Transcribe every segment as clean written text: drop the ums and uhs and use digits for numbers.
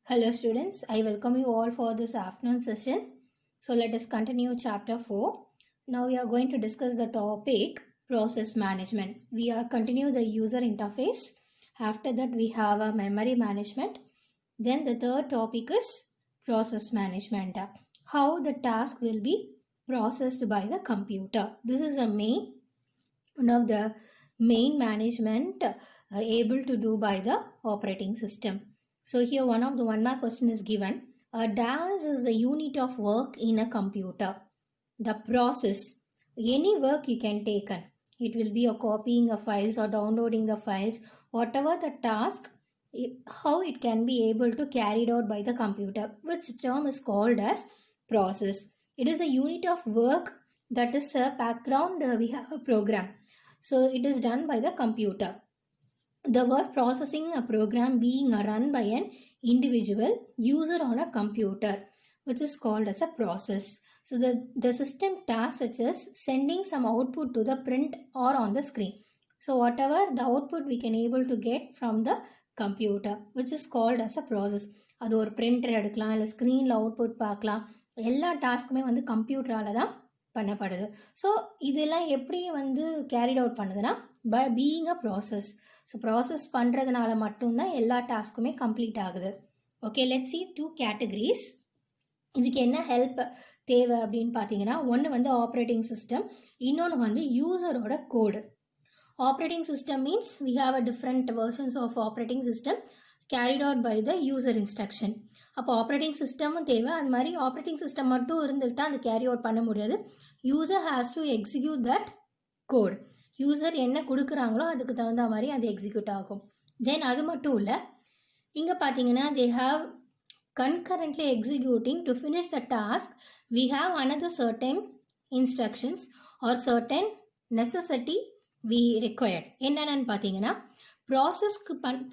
Hello students, I welcome you all for this afternoon session. So let us continue chapter 4. Now we are going to discuss the topic process management. We are continue the user interface. After that we have a memory management. Then the third topic is process management. How the task will be processed by the computer. This is one of the main management able to do by the operating system. So here one mark question is given. A DAS is the unit of work in a computer. The process, any work you can take on. It will be a copying of files or downloading the files, whatever the task, how it can be able to carried out by the computer, which term is called as process. It is a unit of work, that is a background, we have a program. So it is done by the computer. The word processing a program being run by an individual user on a computer, which is called as a process. So the system tasks such as sending some output to the print or on the screen. So whatever the output we can able to get from the computer, which is called as a process. அது ஒரு printer எடுக்கலாம், இல்லை ஸ்க்ரீனில் output பார்க்கலாம். எல்லா டாஸ்க்குமே வந்து கம்ப்யூட்டரால் தான் பண்ணப்படுது. ஸோ இதெல்லாம் எப்படி வந்து கேரிட் அவுட் பண்ணுதுன்னா by being a process. So process பண்ணுறதுனால மட்டும்தான் எல்லா டாஸ்க்குமே கம்ப்ளீட் ஆகுது. Okay, let's see two categories. இதுக்கு என்ன ஹெல்ப் தேவை அப்படின்னு பார்த்தீங்கன்னா, ஒன்று வந்து ஆப்ரேட்டிங் சிஸ்டம், இன்னொன்று வந்து யூசரோட code. Operating system means we have a different versions of operating system carried out by the user instruction. அப்போ ஆப்ரேட்டிங் சிஸ்டமும் தேவை. அது மாதிரி ஆப்ரேட்டிங் சிஸ்டம் மட்டும் இருந்துக்கிட்டால் அது கேரி அவுட் பண்ண முடியாது. User has to execute that code. User என்ன கொடுக்குறாங்களோ அதுக்கு தகுந்த மாதிரி அது எக்ஸிக்யூட் ஆகும். தென் அது மட்டும் இல்லை, இங்கே பார்த்தீங்கன்னா they have concurrently executing to finish the task. We have another certain instructions or certain necessity we required. என்னென்னு பார்த்தீங்கன்னா,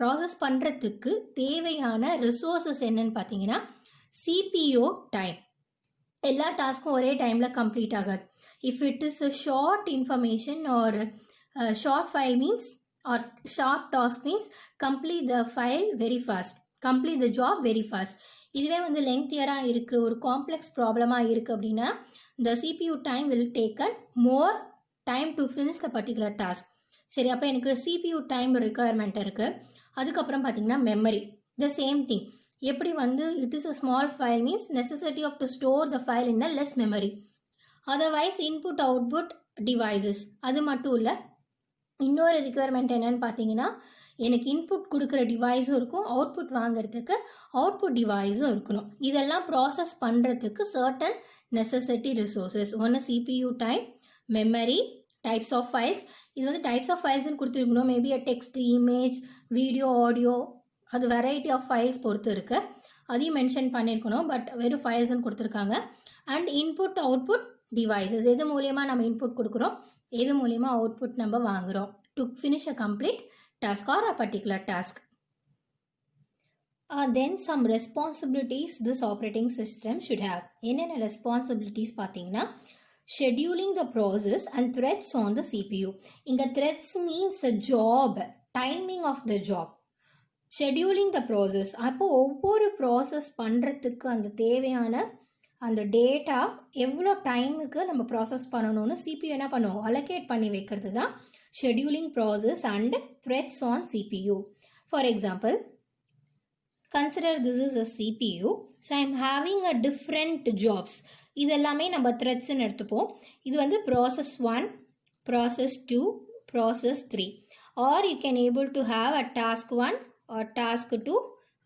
ப்ராசஸ் பண்ணுறதுக்கு தேவையான ரிசோர்ஸஸ் என்னன்னு பார்த்தீங்கன்னா, சிபிஓ டைம். எல்லா டாஸ்க்கும் ஒரே டைமில் கம்ப்ளீட் ஆகாது. If it is a short information or short file means or short task means complete the file very fast, complete the job very fast. இதுவே வந்து லெங்க்தியராக இருக்குது, ஒரு காம்ப்ளெக்ஸ் ப்ராப்ளமாக இருக்குது அப்படின்னா the CPU time will taken more time to finish the particular task. சரி, அப்போ எனக்கு சிபியூ டைம் ரிக்குவயர்மெண்ட் இருக்குது. அதுக்கப்புறம் பார்த்தீங்கன்னா மெமரி, த சேம் திங். எப்படி வந்து it is a small file means necessity of to store the file in a less memory. Otherwise input output devices, அது மட்டும் இல்லை, இன்னொரு ரிக்குவயர்மெண்ட் என்னன்னு பார்த்தீங்கன்னா, எனக்கு இன்புட் கொடுக்குற டிவைஸும் இருக்கும், அவுட்புட் வாங்கிறதுக்கு அவுட்புட் டிவைஸும் இருக்கணும். இதெல்லாம் ப்ராசஸ் பண்ணுறதுக்கு சர்டன் நெசசிட்டி ரிசோர்ஸஸ். ஒன்று CPU time, memory, types of files. இது வந்து டைப்ஸ் ஆஃப் ஃபைல்ஸ்ன்னு கொடுத்துருக்கணும். Maybe a text, image, video, audio, அது வெரைட்டி ஆஃப் ஃபைல்ஸ் பொறுத்து இருக்கு, அதையும் மென்ஷன் பண்ணியிருக்கணும். பட் வெறும் ஃபைல்ஸ்ன்னு கொடுத்துருக்காங்க. அண்ட் இன்புட் அவுட்புட் டிவைசஸ், எது மூலியமாக நம்ம இன்புட் கொடுக்குறோம், எது மூலியமாக அவுட்புட் நம்ம வாங்குகிறோம் to finish a complete task or a particular task. Then some responsibilities this operating system should have. என்னென்ன ரெஸ்பான்சிபிலிட்டிஸ் பார்த்தீங்கன்னா, scheduling the process and threads on the CPU. இங்கே threads means a job, timing of the job. scheduling the process, அப்போ ஒவ்வொரு process பண்ணுறதுக்கு அந்த தேவையான அந்த data எவ்வளோ டைமுக்கு நம்ம ப்ராசஸ் பண்ணணும்னு சிபியூ என்ன பண்ணுவோம், அலோகேட் பண்ணி வைக்கிறது தான் scheduling process and threads on CPU. For example, consider this is a CPU. So I am having a different jobs. இதெல்லாமே நம்ம த்ரெட்ஸ்ன்னு எடுத்துப்போம். இது வந்து process 1, process 2, process 3. Or you can able to have a task 1 or task 2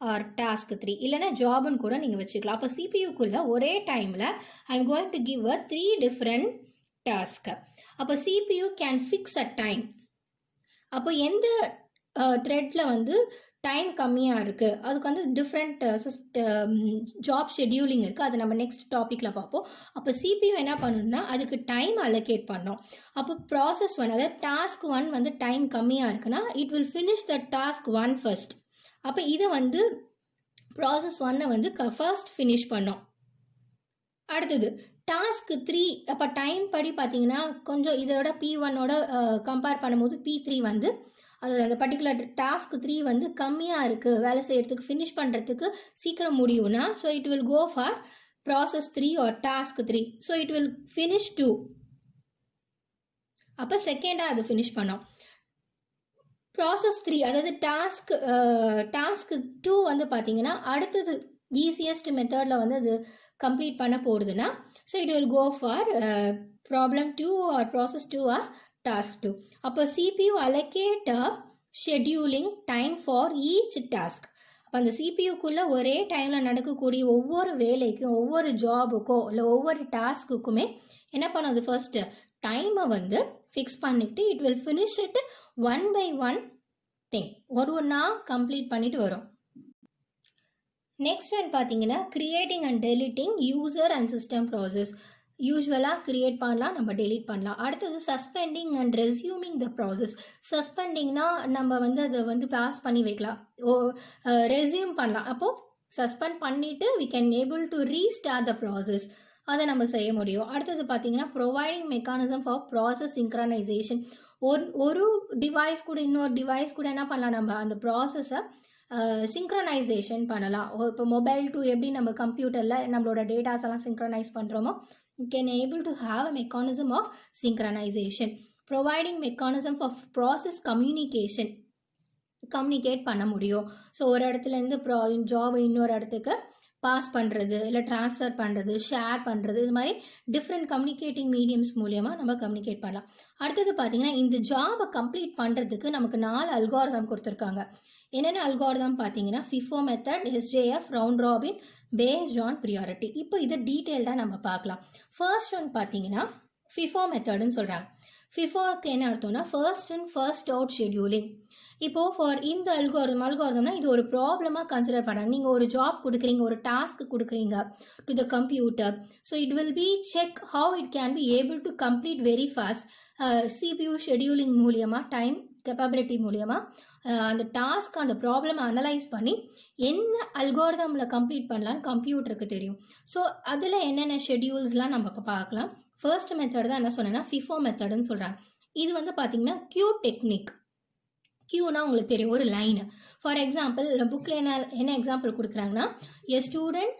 or task 3. இல்லைனா ஜாப்னு கூட நீங்கள் வச்சுக்கலாம். அப்போ சிபியூக்குள்ளே ஒரே டைமில் I am going to give a 3 different task. அப்போ CPU can fix a time. அப்போ எந்த த்ரெட்டில் வந்து டைம் கம்மியாக இருக்குது, அதுக்கு வந்து டிஃப்ரெண்ட் ஜாப் ஷெட்யூலிங் இருக்குது, அதை நம்ம நெக்ஸ்ட் டாப்பிக்கில் பார்ப்போம். அப்போ சிபியூ என்ன பண்ணணும்னா அதுக்கு டைம் அலோகேட் பண்ணோம். அப்போ ப்ராசஸ் 1, அதாவது டாஸ்க் 1 வந்து டைம் கம்மியாக இருக்குன்னா it will finish the task 1 first. அப்போ இதை வந்து ப்ராசஸ் 1 வந்து ஃபர்ஸ்ட் ஃபினிஷ் பண்ணோம். அடுத்தது டாஸ்க் 3, அப்போ டைம் படி பார்த்தீங்கன்னா கொஞ்சம் இதோட P1ஓட கம்பேர் பண்ணும்போது P3 வந்து அதாவது அந்த பர்டிகுலர் டாஸ்க் 3 வந்து கம்மியாக இருக்குது, வேலை செய்கிறதுக்கு ஃபினிஷ் பண்ணுறதுக்கு சீக்கிரம் முடியும்னா, so it will go for process 3 or task 3. So it will finish 2. அப்போ செகண்டாக அது ஃபினிஷ் பண்ணோம். ப்ராசஸ் 3 அதாவது டாஸ்க் 2 வந்து பார்த்தீங்கன்னா அடுத்தது ஈஸியஸ்ட் மெத்தடில் வந்து அது கம்ப்ளீட் பண்ண போடுதுன்னா, so it will go for problem 2 or process 2 or task 2. அப்போ CPU allocate scheduling time for each task. அப்போ அந்த சிபியூக்குள்ளே ஒரே டைமில் நடக்கக்கூடிய ஒவ்வொரு வேலைக்கும், ஒவ்வொரு ஜாபுக்கோ இல்லை ஒவ்வொரு டாஸ்க்குக்குமே என்ன பண்ணுது, ஃபர்ஸ்ட்டு டைமை வந்து ஃபிக்ஸ் பண்ணிவிட்டு it will finish it one by one thing, ஒன்றா கம்ப்ளீட் பண்ணிட்டு வரும். நெக்ஸ்ட் ஒன் பார்த்தீங்கன்னா creating and deleting user and system process. யூஸ்வலாக க்ரியேட் பண்ணலாம், நம்ம டெலீட் பண்ணலாம். அடுத்தது suspending and resuming the process. சஸ்பெண்டிங்னா நம்ம வந்து அதை வந்து பாஸ் பண்ணி வைக்கலாம், ரெஸ்யூம் பண்ணலாம். அப்போது சஸ்பெண்ட் பண்ணிவிட்டு we can able to restart the process, அதை நம்ம செய்ய முடியும். அடுத்தது பார்த்தீங்கன்னா providing mechanism for process synchronisation. ஒரு டிவைஸ் கூட இன்னொரு டிவைஸ் கூட என்ன பண்ணலாம், நம்ம அந்த ப்ராசஸை சிங்க்ரனைசேஷன் பண்ணலாம். இப்போ மொபைல் டு எப்படி நம்ம கம்ப்யூட்டரில் நம்மளோட டேட்டாஸ் எல்லாம் சிங்க்ரனைஸ் பண்ணுறோமோ, you can able to have a mechanism of synchronization. Providing mechanism for process communication, communicate பண்ண முடியும். ஸோ ஒரு இடத்துலேருந்து ஜாப் இன்னொரு இடத்துக்கு பாஸ் பண்ணுறது, இல்லை ட்ரான்ஸ்ஃபர் பண்ணுறது, ஷேர் பண்ணுறது, இது மாதிரி டிஃப்ரெண்ட் கம்யூனிகேட்டிங் மீடியம்ஸ் மூலியமாக நம்ம கம்யூனிகேட் பண்ணலாம். அடுத்தது பார்த்தீங்கன்னா இந்த ஜாபை கம்ப்ளீட் பண்ணுறதுக்கு நமக்கு 4 அல்காரிதம் கொடுத்துருக்காங்க. என்னென்ன அல்காரிதம் பார்த்தீங்கன்னா FIFO method, SJF, round robin, paste on priority. இப்போ இதை டீட்டெயில்டாக நம்ம பார்க்கலாம். ஃபர்ஸ்ட் ஒன் பார்த்தீங்கன்னா FIFO மெத்தடுன்னு சொல்கிறாங்க. FIFOக்கு என்ன அர்த்தம்னா first and first out scheduling. இப்போது ஃபார் இந்த அல்காரிதம்னா இது ஒரு ப்ராப்ளமாக கன்சிடர் பண்ணுறாங்க. நீங்கள் ஒரு ஜாப் கொடுக்குறீங்க, ஒரு டாஸ்க் கொடுக்குறீங்க to the computer. So it will P check how it can B able to complete very fast. CPU scheduling மூலியமாக, டைம் கேப்பபிலிட்டி மூலியமாக அந்த டாஸ்க், அந்த ப்ராப்ளமை அனலைஸ் பண்ணி என்ன அல்காரிதமில் கம்ப்ளீட் பண்ணலான்னு கம்ப்யூட்டருக்கு தெரியும். ஸோ அதில் என்னென்ன ஷெட்யூல்ஸ்லாம் நம்ம இப்போ பார்க்கலாம். ஃபர்ஸ்ட் மெத்தட் தான் என்ன சொன்னேன்னா FIFO மெத்தடுன்னு சொல்கிறாங்க. இது வந்து பார்த்தீங்கன்னா கியூ டெக்னிக். கியூனா உங்களுக்கு தெரியும், ஒரு லைன். ஃபார் எக்ஸாம்பிள் புக்கில் என்ன எக்ஸாம்பிள் கொடுக்குறாங்கன்னா, a student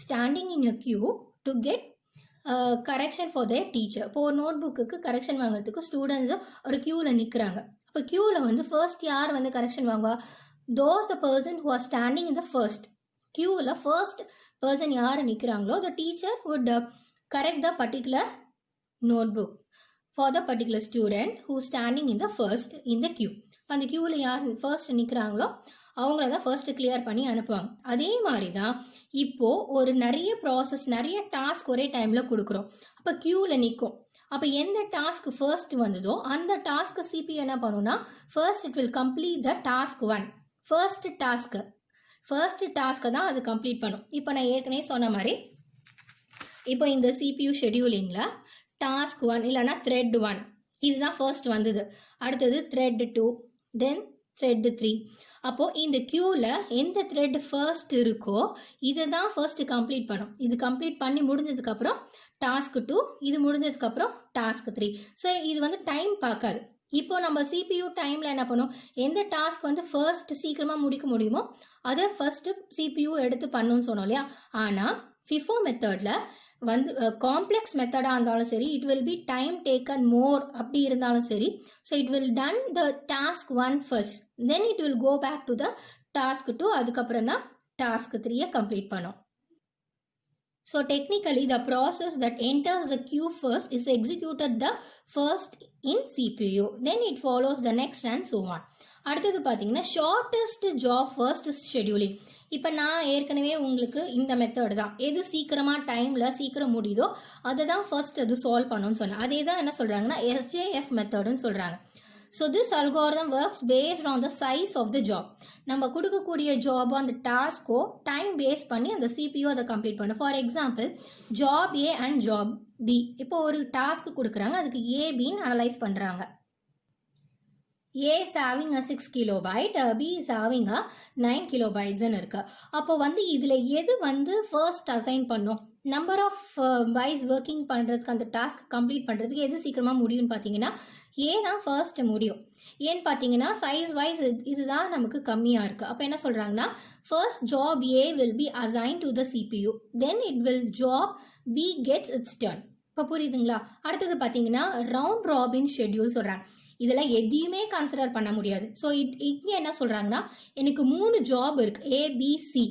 standing in a queue to get correction for their teacher. இப்போ ஒரு நோட் புக்குக்கு கரெக்ஷன் வாங்குறதுக்கு ஸ்டூடெண்ட்ஸு ஒரு க்யூவில் நிற்கிறாங்க. இப்போ க்யூவில் வந்து ஃபர்ஸ்ட் யார் வந்து கரெக்ஷன் வாங்குவா, those the person who are standing in the first க்யூவில் ஃபர்ஸ்ட் பர்சன் யார் நிற்கிறாங்களோ the teacher would correct the particular notebook for the particular student who standing in the first in the queue. அந்த க்யூவில் யார் first நிற்கிறாங்களோ அவங்கள தான் first clear பண்ணி அனுப்புவாங்க. அதே மாதிரி தான் இப்போது ஒரு நிறைய ப்ராசஸ், நிறைய டாஸ்க் ஒரே டைமில் கொடுக்குறோம். அப்போ க்யூவில் நிற்கும். அப்போ எந்த டாஸ்க் ஃபர்ஸ்ட் வந்ததோ அந்த டாஸ்க்கு CPU என்ன பண்ணுன்னா, first it will complete the task 1. First டாஸ்க்கை தான் அது கம்ப்ளீட் பண்ணும். இப்போ நான் ஏற்கனவே சொன்ன மாதிரி இப்போ இந்த CPU ஷெட்யூலிங்கில் டாஸ்க் 1 இல்லைனா த்ரெட் 1 இதுதான் ஃபர்ஸ்ட் வந்தது. அடுத்தது த்ரெட் 2, தென் த்ரெட் 3. அப்போது இந்த க்யூவில் எந்த த்ரெட் ஃபர்ஸ்ட் இருக்கோ இதை தான் ஃபர்ஸ்ட் கம்ப்ளீட் பண்ணும். இது கம்ப்ளீட் பண்ணி முடிஞ்சதுக்கப்புறம் டாஸ்க் 2, இது முடிஞ்சதுக்கப்புறம் டாஸ்க் 3. ஸோ இது வந்து டைம் பார்க்காது. இப்போ நம்ம CPU டைமில் என்ன பண்ணும், எந்த டாஸ்க் வந்து ஃபர்ஸ்ட் சீக்கிரமாக முடிக்க முடியுமோ அதை ஃபர்ஸ்ட்டு CPU எடுத்து பண்ணணும்னு சொன்னோம் இல்லையா. ஆனால் FIFO மெத்தடில் வந்து காம்ப்ளெக்ஸ் மெத்தடாக இருந்தாலும் சரி, it will be time taken more அப்படி இருந்தாலும் சரி, so it will done the task 1 first, then it will go back to the task 2, அதுக்கப்புறம் தான் டாஸ்க் 3 கம்ப்ளீட் பண்ணும். So technically the process that enters the queue first is executed the first in CPU, then it follows the next and so on. அடுத்தது பார்த்தீங்கன்னா shortest job first scheduling. இப்போ நான் ஏற்கனவே உங்களுக்கு இந்த மெத்தட் தான், எது சீக்கிரமாக டைமில் சீக்கிரம் முடியுதோ அதை தான் ஃபர்ஸ்ட் அது சால்வ் பண்ணணும்னு சொன்னேன். அதே தான் என்ன சொல்கிறாங்கன்னா SJF மெத்தடுன்னு சொல்கிறாங்க. So this algorithm works based on the size of the job. நம்ம கொடுக்கக்கூடிய ஜாபோ அந்த டாஸ்க்கோ டைம் பேஸ் பண்ணி அந்த CPU அதை கம்ப்ளீட் பண்ணும். For example job A and job B. இப்போ ஒரு டாஸ்க் கொடுக்குறாங்க, அதுக்கு A Bன்னு அனலைஸ் பண்ணுறாங்க. A is having a 6 kilobyte, B is having a 9 kilobytes இருக்கு. அப்போ வந்து இதில் எது வந்து first assign பண்ணும், நம்பர் ஆஃப் bytes ஒர்க்கிங் பண்ணுறதுக்கு அந்த டாஸ்க் கம்ப்ளீட் பண்ணுறதுக்கு எது சீக்கிரமாக முடியும்னு பார்த்தீங்கன்னா ஏ தான் ஃபர்ஸ்ட் முடியும். ஏன்னு பார்த்தீங்கன்னா சைஸ் வைஸ் இதுதான் நமக்கு கம்மியாக இருக்குது. அப்போ என்ன சொல்கிறாங்கன்னா first job A will be assign to the CPU, then it will job B gets its turn. இப்போ புரியுதுங்களா? அடுத்தது பார்த்தீங்கன்னா ரவுண்ட் ராபின் ஷெட்யூல் சொல்கிறாங்க. இதெல்லாம் எதையுமே கன்சிடர் பண்ண முடியாது. ஸோ இங்கே என்ன சொல்கிறாங்கன்னா எனக்கு 3 ஜாப் இருக்குது ஏபிசி.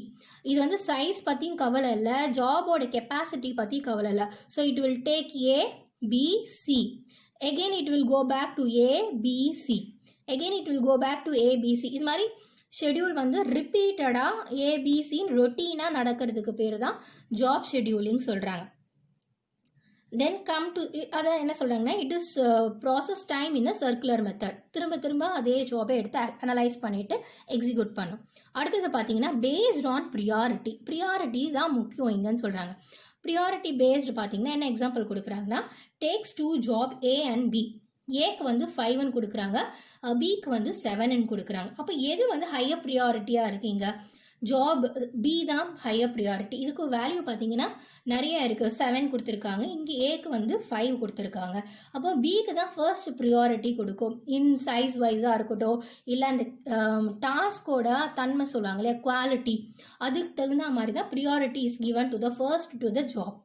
இது வந்து சைஸ் பற்றியும் கவலை இல்லை, ஜாபோட கெப்பாசிட்டி பற்றி கவலை இல்லை. So it will take ABC, again it will go back to ABC, again it will go back to ABC. இது மாதிரி ஷெடியூல் வந்து ரிப்பீட்டடாக ஏபிசின்னு ரொட்டீனாக நடக்கிறதுக்கு பேர் தான் ஜாப் ஷெடியூலிங் சொல்கிறாங்க. தென் கம் டு அதான் என்ன சொல்கிறாங்கன்னா it is process time in a circular method. திரும்ப திரும்ப அதே ஜாபை எடுத்து அனலைஸ் பண்ணிவிட்டு எக்ஸிக்யூட் பண்ணும். அடுத்தது பார்த்தீங்கன்னா பேஸ்ட் ஆன் ப்ரியாரிட்டி தான் முக்கியம் இங்கன்னு சொல்கிறாங்க. ப்ரியாரிட்டி பேஸ்டு பார்த்தீங்கன்னா என்ன எக்ஸாம்பிள் கொடுக்குறாங்கன்னா takes 2 job A and B. ஏக்கு வந்து 5ன்னு கொடுக்குறாங்க, பிக்கு வந்து 7ன்னு கொடுக்குறாங்க. அப்போ எது வந்து ஹையர் ப்ரியாரிட்டியாக இருக்குங்க? ஜாப் பி தான் ஹையர் ப்ரியாரிட்டி. இதுக்கு வேல்யூ பார்த்தீங்கன்னா நிறைய இருக்குது, 7 கொடுத்துருக்காங்க, இங்கே ஏக்கு வந்து 5 கொடுத்துருக்காங்க. அப்போ பிக்கு தான் ஃபர்ஸ்ட் ப்ரியாரிட்டி கொடுக்கும். இன் சைஸ் வைஸாக இருக்கட்டும், இல்லை அந்த டாஸ்கோட தன்மை சொல்லுவாங்க இல்லையா, குவாலிட்டி, அதுக்கு தகுந்த மாதிரி தான் priority is given to the first to the job,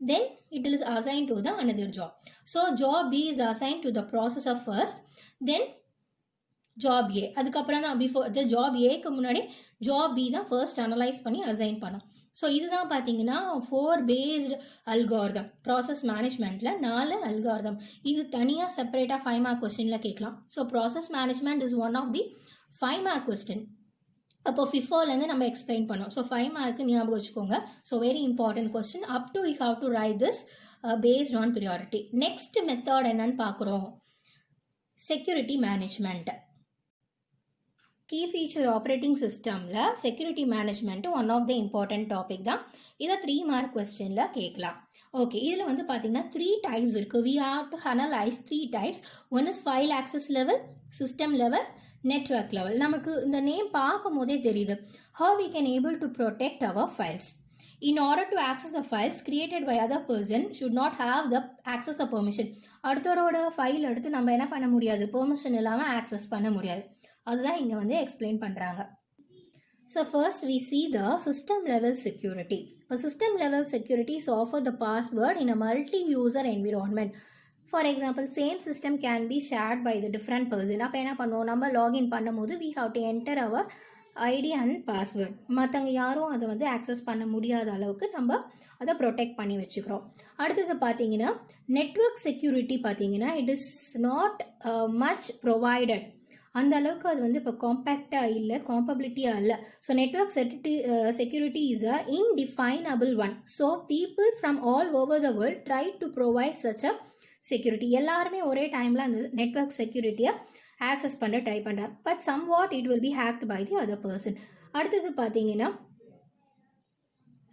then it is assigned to the another job. So job B is assigned to the process of first, then job A. அதுக்கப்புறம் தான் before the job ஏக்கு முன்னாடி job B தான் first analyse பண்ணி assign பண்ணோம். So இதுதான் பார்த்தீங்கன்னா 4 based algorithm. Process மேனேஜ்மெண்ட்டில் 4 அல்காரிதம். இது தனியாக செப்பரேட்டாக 5 மார்க் கொஸ்டினில் கேட்கலாம். So process management is one of the 5 mark question. அப்போ ஃபிஃபோலேருந்து நம்ம எக்ஸ்பிளைன் பண்ணோம். ஸோ 5 மார்க்கு ஞாபகம் வச்சுக்கோங்க. So very important question. Up to you have to write this based on priority. Next method என்னன்னு பார்க்குறோம், security management. Key feature operating சிஸ்டமில் security management one of the important topic தான். இதை 3 mark கொஸ்டினில் கேட்கலாம். Okay, இதில் வந்து பார்த்தீங்கன்னா 3 டைப்ஸ் இருக்குது. We have to analyse 3 types. One is file access level, system level, network level. நமக்கு இந்த நேம் பார்க்கும் போதே தெரியுது. How we can able to protect our files. In order to access the files created by other person should not have the access the permission. அடுத்தவரோட file எடுத்து நம்ம என்ன பண்ண முடியாது, பெர்மிஷன் இல்லாமல் ஆக்சஸ் பண்ண முடியாது. அதுதான் இங்கே வந்து எக்ஸ்பிளைன் பண்ணுறாங்க. So first we see the system level security. இப்போ system level security is offer the password in a multi-user environment. For example same system can be shared by the different person. அப்போ என்ன பண்ணுவோம், நம்ம login பண்ணும்போது we have to enter our ID and password. மற்றவங்க யாரும் அதை வந்து access பண்ண முடியாத அளவுக்கு நம்ம அதை ப்ரொடெக்ட் பண்ணி வச்சுக்கிறோம். அடுத்தது பார்த்தீங்கன்னா நெட்வொர்க் செக்யூரிட்டி பார்த்தீங்கன்னா it is not much provided. அந்த அளவுக்கு அது வந்து இப்போ காம்பேக்டாக இல்லை, காம்பபிலிட்டியாக இல்லை. So network security is a indefinable one. So people from all over the world try to provide such a security. எல்லாருமே ஒரே டைமில் அந்த நெட்வொர்க் செக்யூரிட்டியை ஆக்சஸ் பண்ண ட்ரை பண்ணுறாங்க. But somewhat it will be hacked by the other person. அடுத்தது பார்த்தீங்கன்னா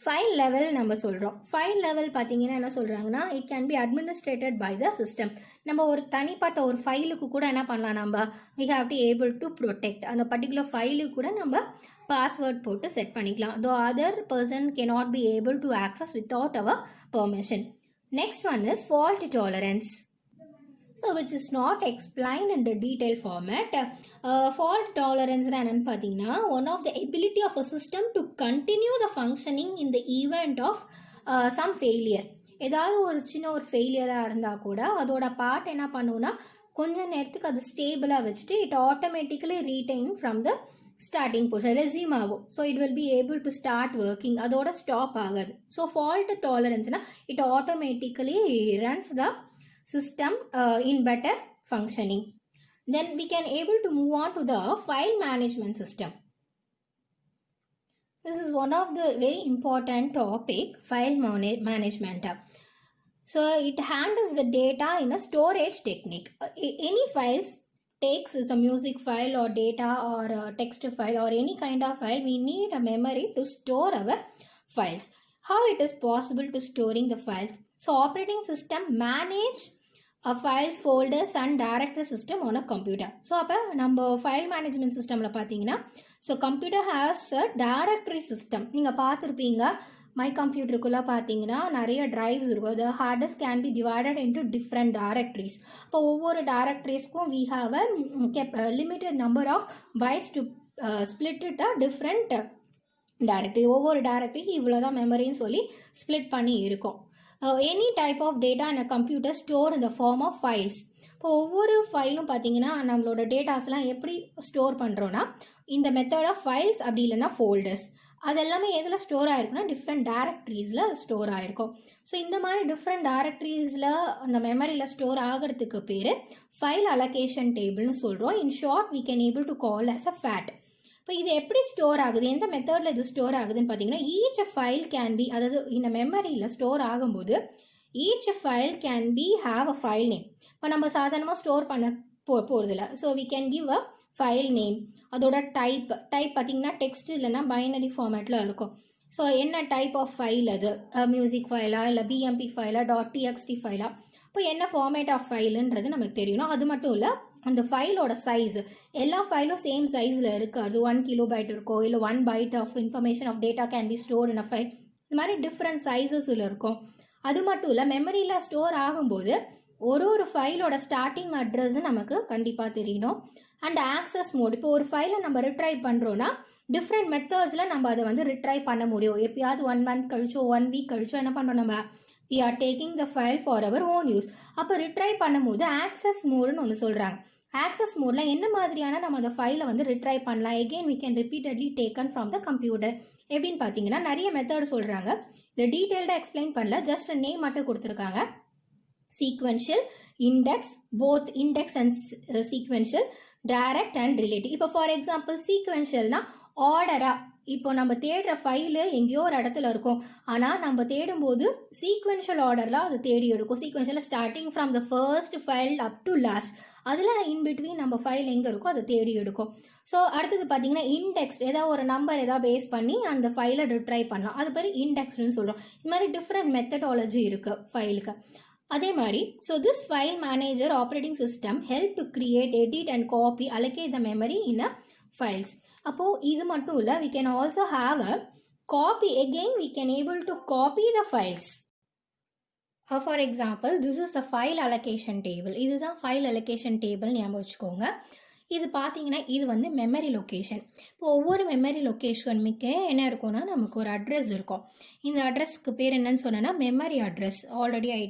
file level நம்ம சொல்கிறோம். ஃபைல் லெவல் பார்த்தீங்கன்னா என்ன சொல்கிறாங்கன்னா it can be administrated by the system. நம்ம ஒரு தனிப்பட்ட ஒரு ஃபைலுக்கு கூட என்ன பண்ணலாம், நம்ம we have to able to protect. அந்த பர்டிகுலர் ஃபைலுக்கு கூட நம்ம பாஸ்வேர்ட் போட்டு செட் பண்ணிக்கலாம். Though other person cannot be able to access without our permission. Next one is fault tolerance. So which is not explained in the detailed format. Fault tolerance என்னன்னு பார்த்தீங்கன்னா one of the ability of a system to continue the functioning in the event of some failure. ஏதாவது ஒரு சின்ன ஒரு ஃபெயிலியராக இருந்தால் கூட அதோட part என்ன பண்ணுவோன்னா கொஞ்ச நேரத்துக்கு அது ஸ்டேபிளாக வச்சுட்டு it automatically retain from the starting position resume ஆகும். So it will be able to start working, அதோட ஸ்டாப் ஆகாது. ஸோ ஃபால்ட் டாலரன்ஸ்னால் it automatically runs the system in better functioning. Then we can able to move on to the file management system. This is one of the very important topic, file management. So it handles the data in a storage technique. Any files takes is a music file or data or a text file or any kind of file, we need a memory to store our files. How it is possible to storing the files? So operating system manage files, folders and directory system on a computer. So அப்போ நம்ம file management systemல பார்த்தீங்கன்னா so computer has a directory system. நீங்கள் பார்த்துருப்பீங்க my கம்ப்யூட்டருக்குள்ளே பார்த்தீங்கன்னா நிறைய drives இருக்கும். the hard disk can be divided into different directories. இப்போ ஒவ்வொரு directoriesக்கும் we have a limited number of bytes to split it a different directory. ஒவ்வொரு directory இவ்வளோதான் மெமரின்னு சொல்லி ஸ்ப்ளிட் பண்ணி இருக்கும். Any type of data in a computer store in the form of files. இப்போ ஒவ்வொரு ஃபைலும் பார்த்தீங்கன்னா நம்மளோட டேட்டாஸ்லாம் எப்படி ஸ்டோர் பண்ணுறோன்னா இந்த மெத்தட் ஆஃப் ஃபைல்ஸ் அப்படி இல்லைன்னா ஃபோல்டர்ஸ் அதெல்லாமே எதில் ஸ்டோர் ஆகிருக்குன்னா டிஃப்ரெண்ட் டேரக்டரிஸில் ஸ்டோர் ஆகிருக்கும். ஸோ இந்த மாதிரி டிஃப்ரெண்ட் டேரக்டரிஸில் அந்த மெமரியில் ஸ்டோர் ஆகிறதுக்கு பேர் ஃபைல் அலோகேஷன் டேபிள்னு சொல்கிறோம். In short we can able to call as a FAT. இப்போ இது எப்படி ஸ்டோர் ஆகுது, எந்த மெத்தடில் இது ஸ்டோர் ஆகுதுன்னு பார்த்தீங்கன்னா ஈச் ஃபைல் கேன் பி, அதாவது இந்த மெமரியில் ஸ்டோர் ஆகும்போது each file can be have a file name. இப்போ நம்ம சாதாரணமாக ஸ்டோர் பண்ண போகிறதில்ல. So we can give a file name. அதோட டைப் பார்த்தீங்கன்னா டெக்ஸ்ட் இல்லைன்னா பைனரி ஃபார்மேட்டில் இருக்கும். ஸோ என்ன டைப் ஆஃப் ஃபைல் அது, மியூசிக் ஃபைலா இல்லை பிஎம்பி ஃபைலா .txt ஃபைலா, இப்போ என்ன ஃபார்மேட் ஆஃப் ஃபைலுன்றது நமக்கு தெரியணும். அது மட்டும் இல்லை அந்த ஃபைலோட சைஸ், எல்லா ஃபைலும் சேம் சைஸில் இருக்காது. 1 KB இருக்கோ இல்லை 1 byte of information of data can be store in a file. இந்த மாதிரி டிஃப்ரெண்ட் சைஸஸில் இருக்கும். அது மட்டும் இல்லை மெமரியில் ஸ்டோர் ஆகும்போது ஒரு ஃபைலோட ஸ்டார்டிங் அட்ரஸ் நமக்கு கண்டிப்பாக தெரியணும். அண்ட் ஆக்சஸ் மோட், இப்போ ஒரு ஃபைலை நம்ம ரிட்ரைவ் பண்ணுறோன்னா டிஃப்ரெண்ட் மெத்தட்ஸில் நம்ம அதை வந்து ரிட்ரைவ் பண்ண முடியும். எப்பயாவது 1 month கழிச்சோ 1 week கழிச்சோ என்ன பண்ணுறோம், நம்ம we are taking the file for our own use. அப்போ ரிட்ரைவ் பண்ணும்போது ஆக்சஸ் மோடுன்னு ஒன்று சொல்கிறாங்க. ஆக்சஸ் மோடில் என்ன மாதிரியான நம்ம அந்த ஃபைலை வந்து ரிட்ரைவ் பண்ணலாம். Again we can repeatedly taken from the computer. எப்படின்னு பார்த்தீங்கன்னா நிறைய மெத்தட் சொல்கிறாங்க. இதை டீட்டெயில்டாக எக்ஸ்பிளைன் பண்ணல, ஜஸ்ட் நேம் மட்டும் கொடுத்துருக்காங்க. Sequential, index, both index and sequential, direct and relative. இப்போ ஃபார் எக்ஸாம்பிள் சீக்வென்ஷியல்னா ஆர்டராக, இப்போ நம்ம தேடுற ஃபைலு எங்கேயோ ஒரு இடத்துல இருக்கும், ஆனால் நம்ம தேடும்போது சீக்வென்ஷியல் ஆர்டரில் அது தேடி எடுக்கும். Sequential starting from the first file up to last, அதில் இன்பிட்வீன் நம்ம ஃபைல் எங்கே இருக்கோ அதை தேடி எடுக்கும். ஸோ அடுத்தது பார்த்தீங்கன்னா இண்டெக்ஸ், ஏதாவது ஒரு நம்பர் ஏதாவது பேஸ் பண்ணி அந்த ஃபைலை ரிட்ரைவ் பண்ணலாம், அது பேர் இண்டெக்ஸ்னு சொல்கிறோம். இது மாதிரி டிஃப்ரெண்ட் மெத்தடாலஜி இருக்குது ஃபைலுக்கு. அதே மாதிரி so this file manager operating system help to create, edit and copy, allocate the memory in a files. அப்போது இது மட்டும் இல்லை, we can also have a copy. Again we can able to copy the files. For example this is the file allocation table. இதுதான் file allocation table ஞாபகம் வச்சுக்கோங்க. இது பார்த்தீங்கன்னா இது வந்து மெமரி லொக்கேஷன். இப்போ ஒவ்வொரு மெமரி லொக்கேஷனுக்கு என்ன இருக்கும்னா நமக்கு ஒரு அட்ரஸ் இருக்கும். இந்த அட்ரஸ்க்கு பேர் என்னன்னு சொன்னேன்னா memory address. Already I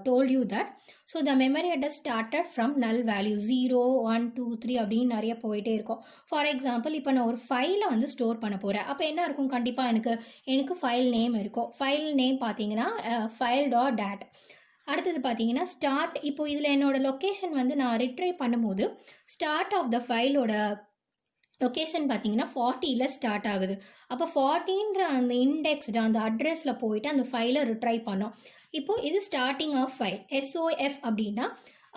told you that. So the memory address started from null value 0 1 2 3 அப்படின்னு நிறைய போயிட்டே இருக்கும். ஃபார் எக்ஸாம்பிள் இப்போ நான் ஒரு ஃபைலை வந்து ஸ்டோர் பண்ண போகிறேன். அப்போ என்ன இருக்கும், கண்டிப்பாக எனக்கு ஃபைல் நேம் இருக்கும். ஃபைல் நேம் பார்த்தீங்கன்னா file.dat. அடுத்தது பார்த்தீங்கன்னா ஸ்டார்ட். இப்போ இதில் என்னோட லொக்கேஷன் வந்து நான் ரிட்ரைவ் பண்ணும்போது ஸ்டார்ட் ஆஃப் த ஃபைலோட லொக்கேஷன் பார்த்தீங்கன்னா 40ல் ஸ்டார்ட் ஆகுது. அப்போ 40ன்ற அந்த இண்டெக்ஸ்டு அந்த அட்ரஸில் போயிட்டு அந்த ஃபைலை ரிட்ரைவ் பண்ணோம். இப்போது இது ஸ்டார்டிங் ஆஃப் ஃபைல். SOF அப்படின்னா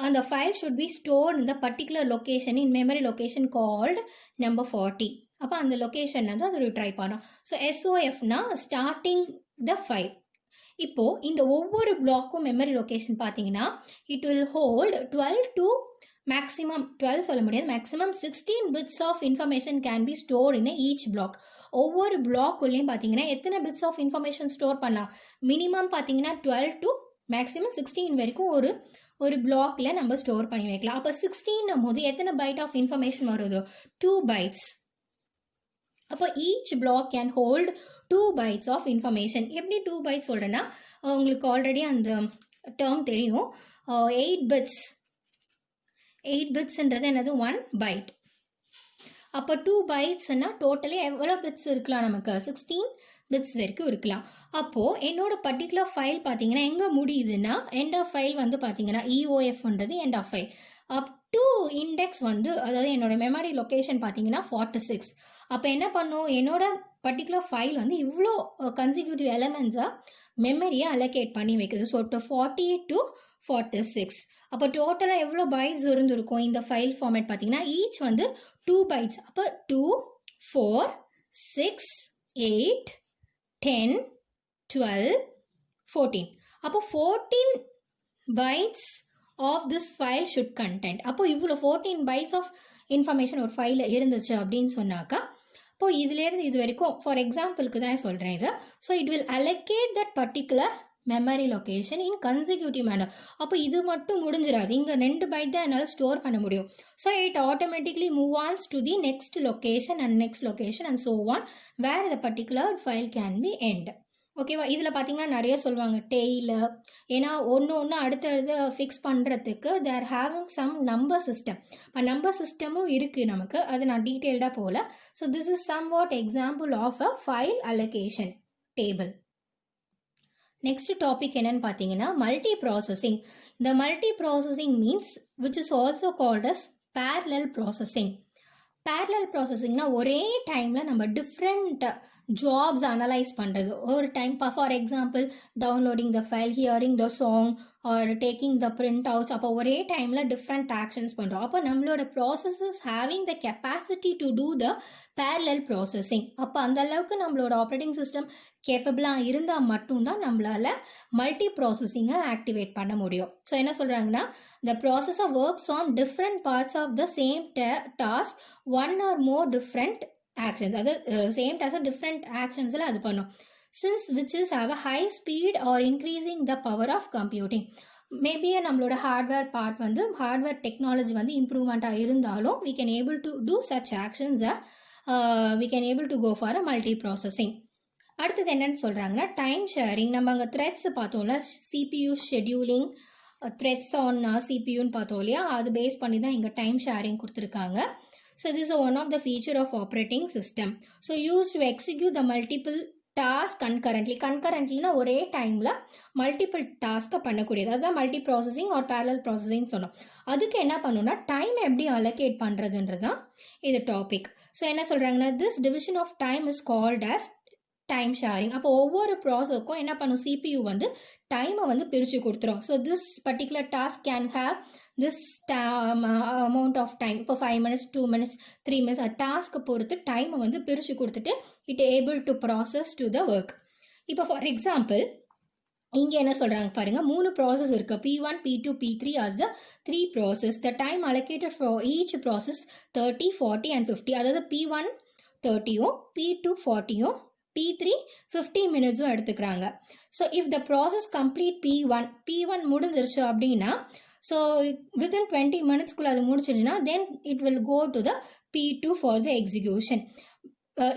அந்த ஃபைல் ஷுட் பி ஸ்டோர்ட் இந்த particular location in memory location called number 40. அப்போ அந்த லொக்கேஷன் வந்து அது ரிட்ரைவ் பண்ணோம். ஸோ SOFனா ஸ்டார்டிங் த ஃபைல். இப்போது இந்த ஒவ்வொரு பிளாக்கும் மெமரி லொக்கேஷன் பார்த்தீங்கன்னா it will hold 12 to maximum 12 சொல்ல முடியாது, maximum 16 bits of information can be store in each block. ஒவ்வொரு பிளாக்குள்ளேயும் பார்த்தீங்கன்னா எத்தனை பிட்ஸ் ஆஃப் இன்ஃபர்மேஷன் ஸ்டோர் பண்ணலாம், மினிமம் பார்த்தீங்கன்னா 12 to மேக்ஸிமம் 16 வரைக்கும் ஒரு பிளாக்ல நம்ம ஸ்டோர் பண்ணி வைக்கலாம். அப்போ 16 போது எத்தனை பைட் ஆஃப் இன்ஃபர்மேஷன் வருதோ 2 bytes. அப்போ each block can hold 2 bytes of information. எப்படி 2 bytes சொல்கிறேன்னா உங்களுக்கு ஆல்ரெடி அந்த டேர்ம் தெரியும். 8 bits 8 bitsன்றது என்னது 1 byte. அப்போ 2 bytesனா டோட்டலி எவ்வளோ பிட்ஸ் இருக்கலாம், நமக்கு 16 bits வரைக்கும் இருக்கலாம். அப்போது என்னோட பர்டிகுலர் ஃபைல் பார்த்தீங்கன்னா எங்கே முடியுதுன்னா எண்ட் ஆஃப் ஃபைல் வந்து பார்த்தீங்கன்னா EOFன்றது end of file. Up to index வந்து அதாவது என்னோட மெமரி லொக்கேஷன் பார்த்தீங்கன்னா 46. அப்போ என்ன பண்ணும், என்னோட பர்டிகுலர் ஃபைல் வந்து இவ்வளோ கன்சிக்யூட்டிவ் எலமெண்ட்ஸாக மெமரியை அலோகேட் பண்ணி வைக்குது. So 40 to 46. அப்போ டோட்டலாக எவ்வளோ பைட்ஸ் இருந்திருக்கும் இந்த ஃபைல் ஃபார்மேட் பார்த்தீங்கன்னா ஈச் வந்து 2 bytes. அப்போ 2 4 6 8 10 12 14. அப்போ 14 bytes of this file should content. அப்போ இவ்வளோ 14 bytes ஆஃப் இன்ஃபர்மேஷன் ஒரு ஃபைலில் இருந்துச்சு அப்படின்னு சொன்னாக்கா, இப்போ இதுலேருந்து இது வரைக்கும் ஃபார் எக்ஸாம்பிளுக்கு தான் சொல்கிறேன் இது. So it will allocate that particular memory location in consecutive manner. அப்போ இது மட்டும் முடிஞ்சிடாது, இங்கே 2 byte தான் என்னால் ஸ்டோர் பண்ண முடியும். So it automatically move ons to the next location and next location and so on where the particular file can be end. ஓகேவா? இதில் பார்த்தீங்கன்னா நிறைய சொல்லுவாங்க டெய்லர், ஏன்னா ஒன்று அடுத்தடுத்து ஃபிக்ஸ் பண்ணுறதுக்கு there having some number system. இப்போ நம்பர் சிஸ்டமும் இருக்குது நமக்கு, அது நான் டீட்டெயில்டாக போகல. So this is somewhat example of a file allocation table. Next topic என்னன்னு பார்த்தீங்கன்னா மல்டி ப்ராசஸிங். இந்த multi processing means which is also called as parallel processing. parallel processingனா ஒரே டைமில் நம்ம டிஃப்ரெண்ட் ஜாப்ஸ் அனலைஸ் பண்ணுறது. ஒரு time for example downloading the file, hearing the song or taking the print outs. அப்போ ஒரே டைமில் டிஃப்ரெண்ட் ஆக்ஷன்ஸ் பண்ணுறோம். அப்போ நம்மளோட processes having the capacity to do the parallel processing. அப்போ அந்த அளவுக்கு நம்மளோட ஆப்ரேட்டிங் சிஸ்டம் கேப்பபிளாக இருந்தால் மட்டும்தான் நம்மளால் மல்டி ப்ராசஸிங்கை ஆக்டிவேட் பண்ண முடியும். ஸோ என்ன சொல்கிறாங்கன்னா, the processor works on different parts of the same task, one or more different actions. அது சேம் டாஸ்க் டிஃப்ரெண்ட் ஆக்ஷன்ஸில் அது பண்ணும். since which is have a high speed or increasing the power of computing. Maybe நம்மளோட hardware part வந்து hardware technology வந்து இம்ப்ரூவ்மெண்ட்டாக இருந்தாலும் we can able to do such actions we can able to go for a multi processing. அடுத்தது என்னன்னு சொல்கிறாங்கன்னா time sharing. நம்ம அங்கே threads பார்த்தோம்ல, CPU ஷெட்யூலிங் த்ரெட்ஸ் ஆன் சிபியூன்னு பார்த்தோம் இல்லையா, அது பேஸ் பண்ணி தான் இங்கே டைம் ஷேரிங் கொடுத்துருக்காங்க. So this is one of the feature of operating system. So use to execute the multiple task கன்கரண்ட்லினா ஒரே டைமில் மல்டிபிள் டாஸ்க்கை பண்ணக்கூடியது. அதுதான் multiprocessing or parallel processing சொன்னோம். அதுக்கு என்ன பண்ணணும்னா டைம் எப்படி அலோகேட் பண்ணுறதுன்றது தான் இது டாபிக். ஸோ என்ன சொல்கிறாங்கன்னா, this division of time is called as time sharing. அப்போ ஒவ்வொரு ப்ராசஸுக்கும் என்ன பண்ணும், CPU வந்து டைமை வந்து பிரித்து கொடுத்துரும். So this particular task can have this amount of time. இப்போ 5 minutes 2 minutes 3 minutes டாஸ்க்கை பொறுத்து டைமை வந்து பிரித்து கொடுத்துட்டு it able to process to the work. இப்போ ஃபார் எக்ஸாம்பிள் இங்கே என்ன சொல்கிறாங்க பாருங்கள், 3 ப்ராசஸ் இருக்குது, P1 P2 P3 as the 3 process. the time allocated for each process 30 40 and 50. அதாவது P1 30யும் P2 40யும் P3 50 minutesம் எடுத்துக்கிறாங்க. So if the process complete P1 முடிஞ்சிருச்சு அப்படின்னா, ஸோ வித்தின் 20 minutesக்குள்ளே அது முடிச்சிடுச்சுன்னா then it will go to the P2 for the execution.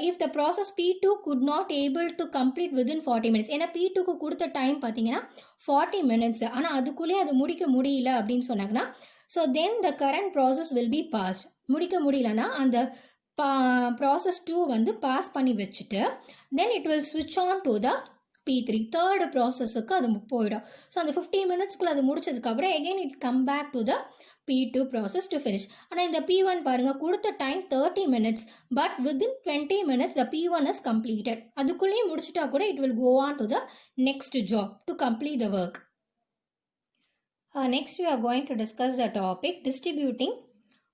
If the process P2 could not able to complete within 40 minutes. ஏன்னா P2க்கு கொடுத்த time பார்த்தீங்கன்னா 40 minutes, ஆனால் அதுக்குள்ளேயே அது முடிக்க முடியல அப்படின்னு சொன்னாங்கன்னா, so then the current process will be paused. முடிக்க முடியலன்னா அந்த ப்ராசஸ் 2 வந்து பாஸ் பண்ணி வச்சுட்டு தென் இட் வில் ஸ்விட்ச் on to the P3 third ப்ராசஸுக்கு அது போயிடும். ஸோ அந்த 50 minutesக்குள்ளே அது முடிச்சதுக்கப்புறம் again it come back to the P2 process to finish. ஆனால் இந்த P1 பாருங்கள், கொடுத்த time 30 minutes, but within 20 minutes the P1 is completed. அதுக்குள்ளேயே முடிச்சுட்டா கூட it will go on to the next job to complete the work. Next we are going to discuss the topic distributing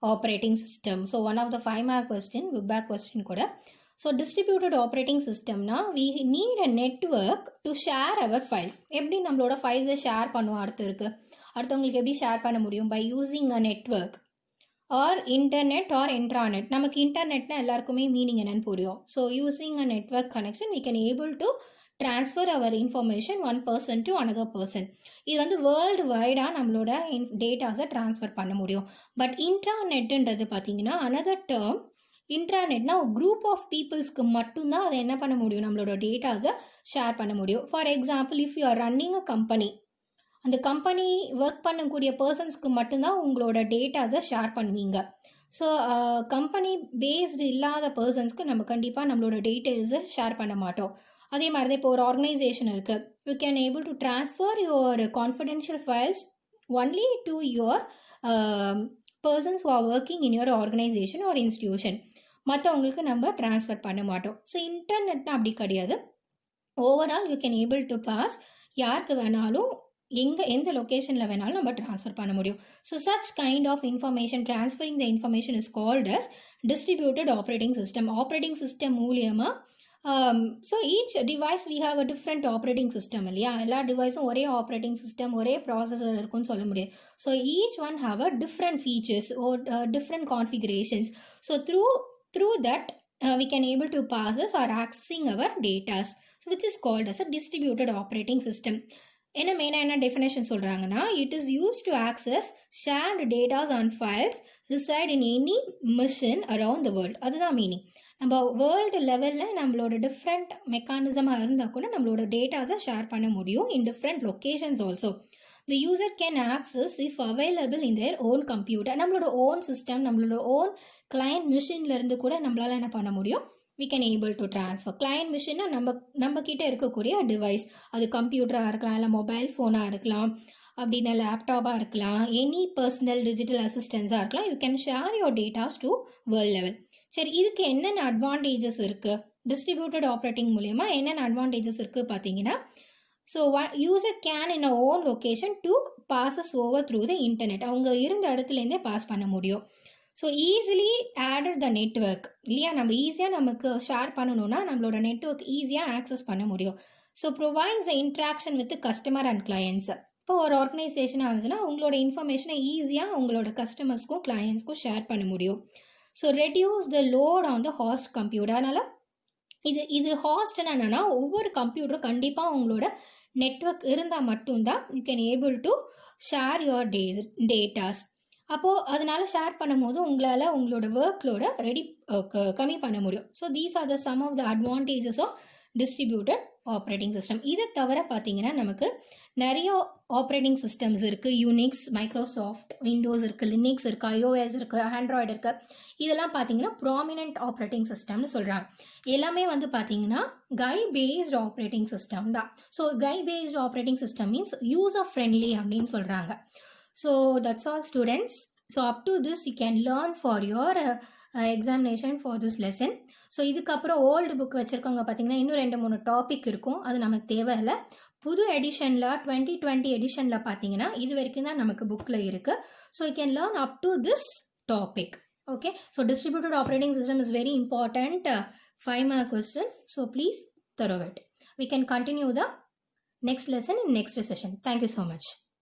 operating system. So one of the 5 mark question, book back question கூட. So distributed operating systemனா we need a network to share our files. எப்படி நம்மளோட ஃபைல்ஸை share பண்ணுவோம், அடுத்தவங்களுக்கு எப்படி share பண்ண முடியும், by using a network or internet or intranet. நமக்கு இன்டர்நெட்னா எல்லாருக்குமே மீனிங் என்னன்னு புரியும். So using a network connection we can able to transfer our information one person to another person. இது வந்து வேர்ல்டு வைடாக நம்மளோட டேட்டாஸை ட்ரான்ஸ்ஃபர் பண்ண முடியும். பட் இன்ட்ராநெட்டுன்றது பார்த்தீங்கன்னா அனதர் டேர்ம். இன்ட்ராநெட்னா ஒரு குரூப் ஆஃப் பீப்புள்ஸ்க்கு மட்டும்தான் அதை என்ன பண்ண முடியும், நம்மளோட டேட்டாஸை ஷேர் பண்ண முடியும். For example if you are running a company, அந்த கம்பெனி ஒர்க் பண்ணக்கூடிய பர்சன்ஸ்க்கு மட்டும்தான் உங்களோட டேட்டாஸை ஷேர் பண்ணுவீங்க. ஸோ கம்பெனி பேஸ்டு இல்லாத பர்சன்ஸ்க்கு நம்ம கண்டிப்பாக நம்மளோட டீட்டெயில்ஸை ஷேர் பண்ண மாட்டோம். அதே மாதிரி தான் இப்போ ஒரு ஆர்கனைசேஷன் இருக்குது, you can able to transfer your confidential files only to your persons who are working in your organisation or institution. மற்றவங்களுக்கு நம்ம ட்ரான்ஸ்ஃபர் பண்ண மாட்டோம். ஸோ இன்டர்நெட்னா அப்படி கிடையாது. Overall you can able to pass, யாருக்கு வேணாலும் எந்த லொக்கேஷனில் வேணாலும் நம்ம ட்ரான்ஸ்ஃபர் பண்ண முடியும். So such kind of information transferring the information is called as distributed operating system. Operating system மூலியமாக So each device we have a different operating system இல்லையா எல்லா டிவைஸும் ஒரே ஆப்ரேட்டிங் சிஸ்டம் ஒரே ப்ராசஸர் இருக்குன்னு சொல்ல முடியாது so each one have a different features or different configurations so through that we can able to process or accessing our data so which is called as a distributed operating system என்ன மெயினாக என்ன definition சொல்கிறாங்கன்னா it is use to access shared datas and files reside in any machine around the world அதுதான் meaning நம்ம world லெவலில் நம்மளோட different மெக்கானிசமாக இருந்தால் கூட நம்மளோட டேட்டாஸை ஷேர் பண்ண முடியும் in different locations also the user can access if available in their own computer நம்மளோட ஓன் சிஸ்டம் நம்மளோட ஓன் கிளைண்ட் மிஷின்லேருந்து கூட நம்மளால் என்ன பண்ண முடியும் we can able to transfer client machine நம்ம கிட்ட இருக்கக்கூடிய டிவைஸ் அது கம்ப்யூட்டராக இருக்கலாம் இல்லை மொபைல் ஃபோனாக இருக்கலாம் அப்படின்னா லேப்டாப்பாக இருக்கலாம் எனி பர்சனல் டிஜிட்டல் அசிஸ்டன்ஸாக இருக்கலாம் you can share your datas to world level சரி இதுக்கு என்னென்ன அட்வான்டேஜஸ் இருக்குது டிஸ்ட்ரிபியூட்டட் ஆப்ரேட்டிங் மூலயமா என்னென்ன அட்வான்டேஜஸ் இருக்குது பார்த்தீங்கன்னா so user can in a own location to bosses over through the internet அவங்க இருந்த இடத்துலேருந்தே பாஸ் பண்ண முடியும் so easily added the network இல்லையா நம்ம ஈஸியாக நமக்கு ஷேர் பண்ணணும்னா நம்மளோட நெட்ஒர்க் ஈஸியாக ஆக்சஸ் பண்ண முடியும் so provides the interaction with customer and clients இப்போ ஒரு ஆர்கனைசேஷனாக இருந்துச்சுன்னா உங்களோட இன்ஃபர்மேஷனை ஈஸியாக உங்களோட கஸ்டமர்ஸ்க்கும் கிளையன்ஸ்க்கும் ஷேர் பண்ண முடியும் so reduce the load on the host computer அதனால் இது ஹாஸ்ட்னு என்னென்னா ஒவ்வொரு கம்ப்யூட்டரும் கண்டிப்பாக உங்களோட நெட்ஒர்க் இருந்தால் மட்டும்தான் you can able to share your datas அப்போது அதனால் ஷேர் பண்ணும் போது உங்களால் உங்களோட ஒர்க்லோட கம்மி பண்ண முடியும் so these are the some of the advantages of distributed operating system இதை தவிர பார்த்தீங்கன்னா நமக்கு நிறைய ஆப்ரேட்டிங் சிஸ்டம்ஸ் இருக்குது யூனிக்ஸ் மைக்ரோசாஃப்ட் விண்டோஸ் இருக்குது லினிக்ஸ் இருக்குது iOS இருக்குது ஆண்ட்ராய்டு இருக்குது இதெல்லாம் பார்த்தீங்கன்னா ப்ராமினென்ட் ஆப்ரேட்டிங் சிஸ்டம்னு சொல்கிறாங்க எல்லாமே வந்து பார்த்தீங்கன்னா கை பேஸ்டு ஆப்ரேட்டிங் சிஸ்டம் தான் so GUI based operating system means user friendly அப்படின்னு சொல்கிறாங்க So that's all students. So up to this you can learn for your examination for this lesson. So இதுக்கப்புறம் old book வச்சுருக்கவங்க பார்த்தீங்கன்னா இன்னும் 2-3 topic இருக்கும் அது நமக்கு தேவையில்லை புது எடிஷனில் 2020 எடிஷனில் பார்த்தீங்கன்னா இது வரைக்கும் தான் நமக்கு புக்கில் இருக்குது so you can learn up to this topic okay so distributed operating system is very important 5 mark question so please thorough it we can continue the next lesson in next session thank you so much